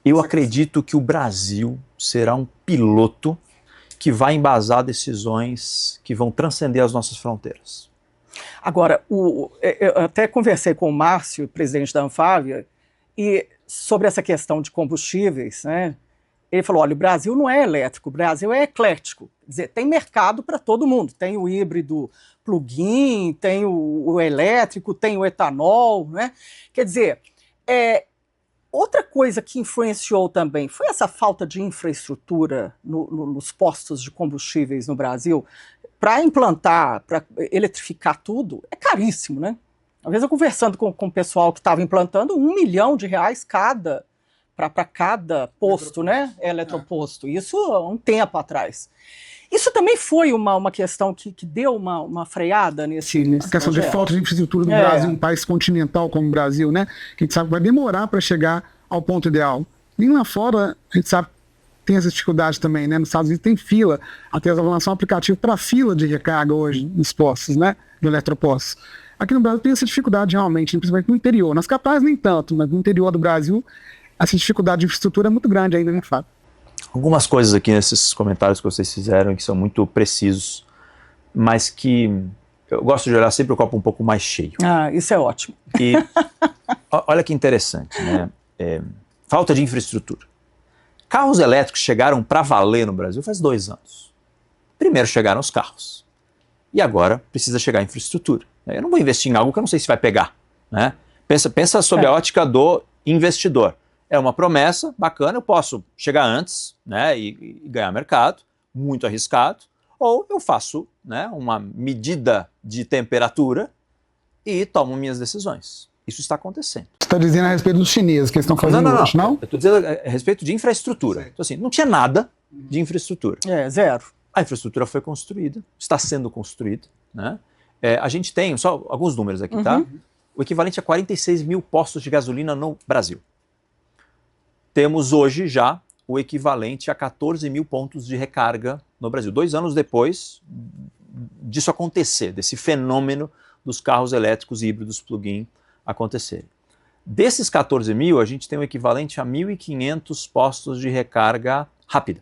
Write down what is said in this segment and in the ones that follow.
Eu acredito que o Brasil será um piloto que vai embasar decisões que vão transcender as nossas fronteiras. Agora, eu até conversei com o Márcio, presidente da Anfávia, e sobre essa questão de combustíveis, né? Ele falou, olha, o Brasil não é elétrico, o Brasil é eclético. Quer dizer, tem mercado para todo mundo. Tem o híbrido plug-in, tem o elétrico, tem o etanol, né? Quer dizer, outra coisa que influenciou também foi essa falta de infraestrutura nos postos de combustíveis no Brasil. Para implantar, para eletrificar tudo, é caríssimo, né? Às vezes eu conversando com o pessoal que estava implantando, R$1 milhão para cada posto, né? Eletroposto. Isso há um tempo atrás. Isso também foi uma questão que deu uma freada nesse a questão projeto. de falta de infraestrutura do Brasil, um país continental como o Brasil, né? Que a gente sabe que vai demorar para chegar ao ponto ideal. Nem lá fora, a gente sabe tem essa dificuldade também, né? Nos Estados Unidos tem fila, até a lançar um aplicativo para fila de recarga hoje nos postos, né? Do eletropostos. Aqui no Brasil tem essa dificuldade realmente, principalmente no interior. Nas capitais nem tanto, mas no interior do Brasil essa dificuldade de infraestrutura é muito grande ainda, né, Fábio? Algumas coisas aqui nesses comentários que vocês fizeram que são muito precisos, mas que eu gosto de olhar sempre o copo um pouco mais cheio. Ah, isso é ótimo. E olha que interessante, né? Falta de infraestrutura. Carros elétricos chegaram para valer no Brasil faz 2 anos. Primeiro chegaram os carros. E agora precisa chegar a infraestrutura. Eu não vou investir em algo que eu não sei se vai pegar, né? Pensa sob a ótica do investidor. É uma promessa bacana, eu posso chegar antes, né, e ganhar mercado, muito arriscado, ou eu faço, né, uma medida de temperatura e tomo minhas decisões. Isso está acontecendo. Você está dizendo a respeito dos chineses que eles estão fazendo hoje, não? Eu estou dizendo a respeito de infraestrutura. Então, assim, não tinha nada de infraestrutura. Zero. A infraestrutura foi construída, está sendo construída, né? A gente tem, só alguns números aqui, tá? O equivalente a 46 mil postos de gasolina no Brasil. Temos hoje já o equivalente a 14 mil pontos de recarga no Brasil. 2 anos depois disso acontecer, desse fenômeno dos carros elétricos híbridos plug-in acontecerem. Desses 14 mil, a gente tem o equivalente a 1.500 postos de recarga rápida,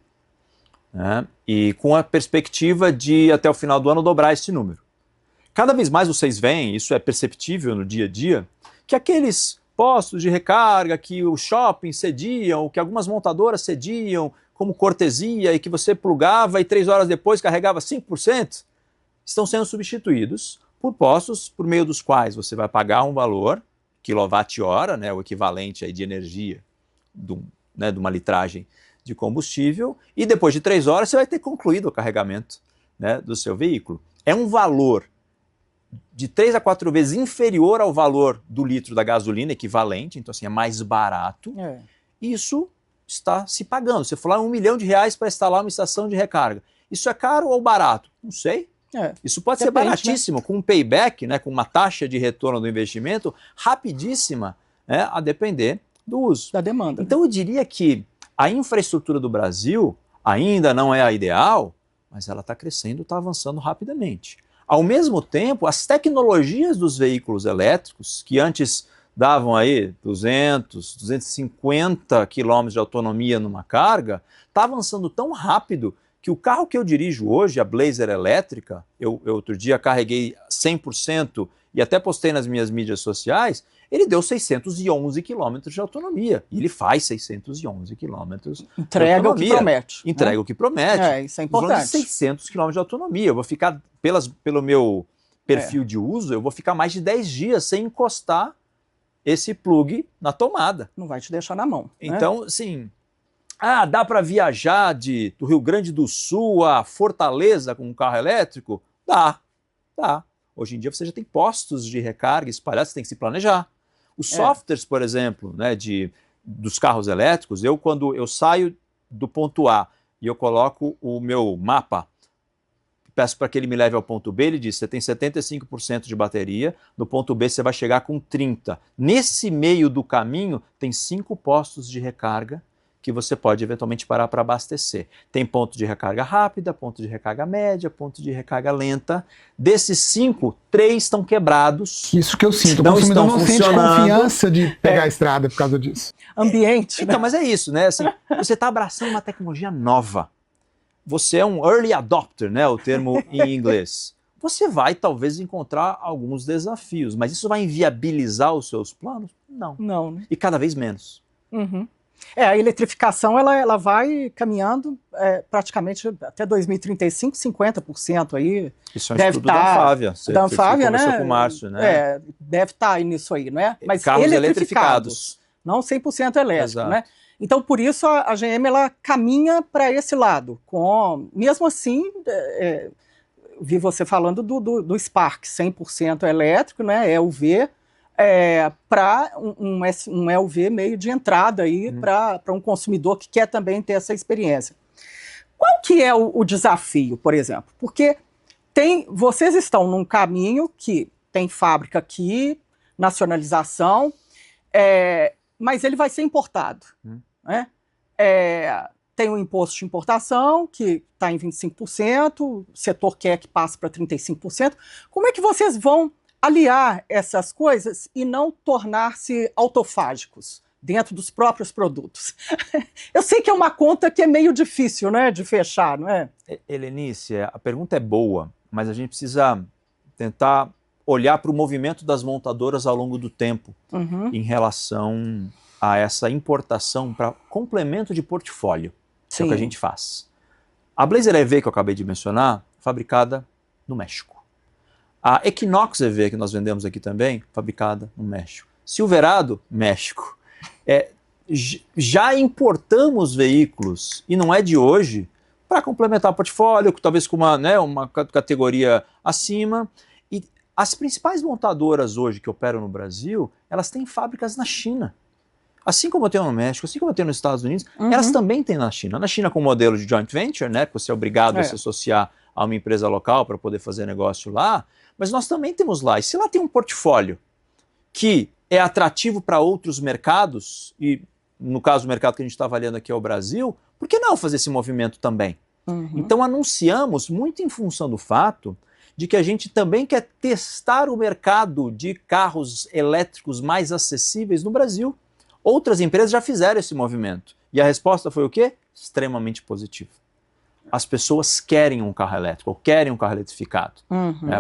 né? E com a perspectiva de, até o final do ano, dobrar esse número. Cada vez mais vocês veem, isso é perceptível no dia a dia, que aqueles postos de recarga que os shoppings cediam, que algumas montadoras cediam como cortesia e que você plugava e 3 horas depois carregava 5%, estão sendo substituídos por postos por meio dos quais você vai pagar um valor, quilowatt-hora, né, o equivalente aí de energia de uma litragem de combustível, e depois de 3 horas você vai ter concluído o carregamento, né, do seu veículo. É um valor de 3 a 4 vezes inferior ao valor do litro da gasolina equivalente, então assim, é mais barato. Isso está se pagando. Você falou R$1 milhão para instalar uma estação de recarga. Isso é caro ou barato? Não sei. Isso pode ser baratíssimo, né? Com um payback, né, com uma taxa de retorno do investimento rapidíssima, né, a depender do uso. Da demanda. Então eu diria que a infraestrutura do Brasil ainda não é a ideal, mas ela está crescendo, está avançando rapidamente. Ao mesmo tempo, as tecnologias dos veículos elétricos, que antes davam aí 200, 250 quilômetros de autonomia numa carga, está avançando tão rápido que o carro que eu dirijo hoje, a Blazer elétrica, eu outro dia carreguei 100% e até postei nas minhas mídias sociais, ele deu 611 quilômetros de autonomia. E ele faz 611 quilômetros. Entrega o que promete. Entrega o que promete. Isso é importante. 600 quilômetros de autonomia. Eu vou ficar, pelo meu perfil de uso, eu vou ficar mais de 10 dias sem encostar esse plug na tomada. Não vai te deixar na mão. Então, sim. Dá para viajar do Rio Grande do Sul a Fortaleza com um carro elétrico? Dá. Hoje em dia você já tem postos de recarga espalhados, você tem que se planejar. Os softwares, por exemplo, né, dos carros elétricos, quando eu saio do ponto A e eu coloco o meu mapa, peço para que ele me leve ao ponto B, ele diz, você tem 75% de bateria, no ponto B você vai chegar com 30%. Nesse meio do caminho tem 5 postos de recarga que você pode eventualmente parar para abastecer. Tem ponto de recarga rápida, ponto de recarga média, ponto de recarga lenta. Desses 5, 3 estão quebrados. Isso que eu sinto. O não consumidor estão não sente funcionando. confiança de pegar a estrada por causa disso. Ambiente. Então, mas é isso, né? Assim, você está abraçando uma tecnologia nova. Você é um early adopter, né? O termo em inglês. Você vai talvez encontrar alguns desafios, mas isso vai inviabilizar os seus planos? Não. Não, né? E cada vez menos. Uhum. A eletrificação ela vai caminhando praticamente até 2035, 50% aí. Isso é um estudo da Anfávia. Da Anfávia, né? Conversou com o Márcio, né? Deve estar aí nisso aí, né? Mas carros eletrificados. Não 100% elétrico, Exato. né? Então, por isso, a GM ela caminha para esse lado. Mesmo assim, vi você falando do Spark, 100% elétrico, né? EUV, para um EUV meio de entrada aí para um consumidor que quer também ter essa experiência. Qual que é o desafio, por exemplo? Porque vocês estão num caminho que tem fábrica aqui, nacionalização, mas ele vai ser importado. Né? Tem um imposto de importação que está em 25%, o setor quer que passe para 35%. Como é que vocês vão aliar essas coisas e não tornar-se autofágicos dentro dos próprios produtos? Eu sei que é uma conta que é meio difícil, né, de fechar, não é? Helenice, a pergunta é boa, mas a gente precisa tentar olhar para o movimento das montadoras ao longo do tempo em relação a essa importação para complemento de portfólio. Sim. É o que a gente faz. A Blazer EV que eu acabei de mencionar, fabricada no México. A Equinox EV que nós vendemos aqui também, fabricada no México. Silverado, México. Já importamos veículos, e não é de hoje, para complementar o portfólio, talvez com uma categoria acima. E as principais montadoras hoje que operam no Brasil, elas têm fábricas na China. Assim como eu tenho no México, assim como eu tenho nos Estados Unidos, elas também têm na China. Na China com o modelo de joint venture, né, que você é obrigado a se associar a uma empresa local para poder fazer negócio lá, mas nós também temos lá. E se lá tem um portfólio que é atrativo para outros mercados, e no caso o mercado que a gente está avaliando aqui é o Brasil, por que não fazer esse movimento também? Então anunciamos muito em função do fato de que a gente também quer testar o mercado de carros elétricos mais acessíveis no Brasil. Outras empresas já fizeram esse movimento. E a resposta foi o quê? Extremamente positiva. As pessoas querem um carro elétrico, ou querem um carro eletrificado.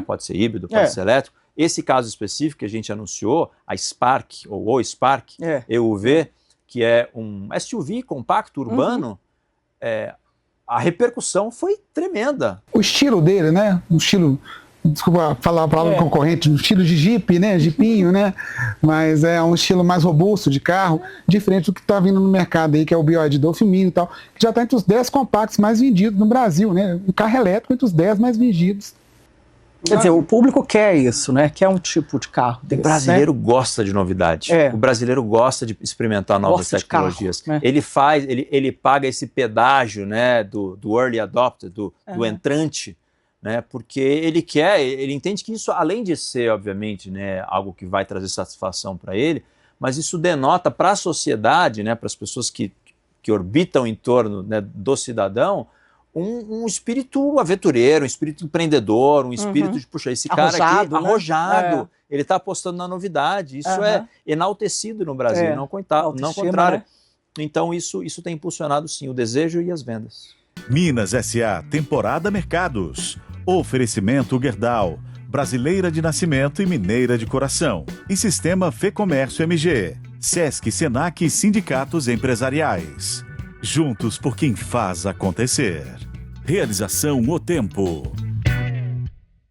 Pode ser híbrido, pode ser elétrico. Esse caso específico que a gente anunciou, a Spark, ou o Spark, EUV, que é um SUV compacto urbano, a repercussão foi tremenda. O estilo dele, né? Um estilo... Desculpa falar a palavra concorrente, um estilo de Jeep, né? Jeepinho, né? Mas é um estilo mais robusto de carro, diferente do que está vindo no mercado aí, que é o BYD Dolphin Mini e tal, que já está entre os 10 compactos mais vendidos no Brasil, né? Um carro elétrico entre os 10 mais vendidos. Quer dizer, o público quer isso, né? Quer um tipo de carro desse, o brasileiro gosta de novidade. O brasileiro gosta de experimentar novas tecnologias. Carro, né? Ele paga esse pedágio, né, do early adopter, do entrante, né, porque ele entende que isso, além de ser, obviamente, né, algo que vai trazer satisfação para ele, mas isso denota para a sociedade, né, para as pessoas que orbitam em torno, né, do cidadão, um espírito aventureiro, um espírito empreendedor, um espírito de, puxa, esse cara aqui, arrojado, ele está apostando na novidade. Isso é enaltecido no Brasil, não contrário. Né? Então isso tem impulsionado, sim, o desejo e as vendas. Minas S.A. Temporada Mercados. Oferecimento Gerdau, brasileira de nascimento e mineira de coração. E Sistema Fê Comércio MG. Sesc, Senac e sindicatos empresariais. Juntos por quem faz acontecer. Realização O Tempo.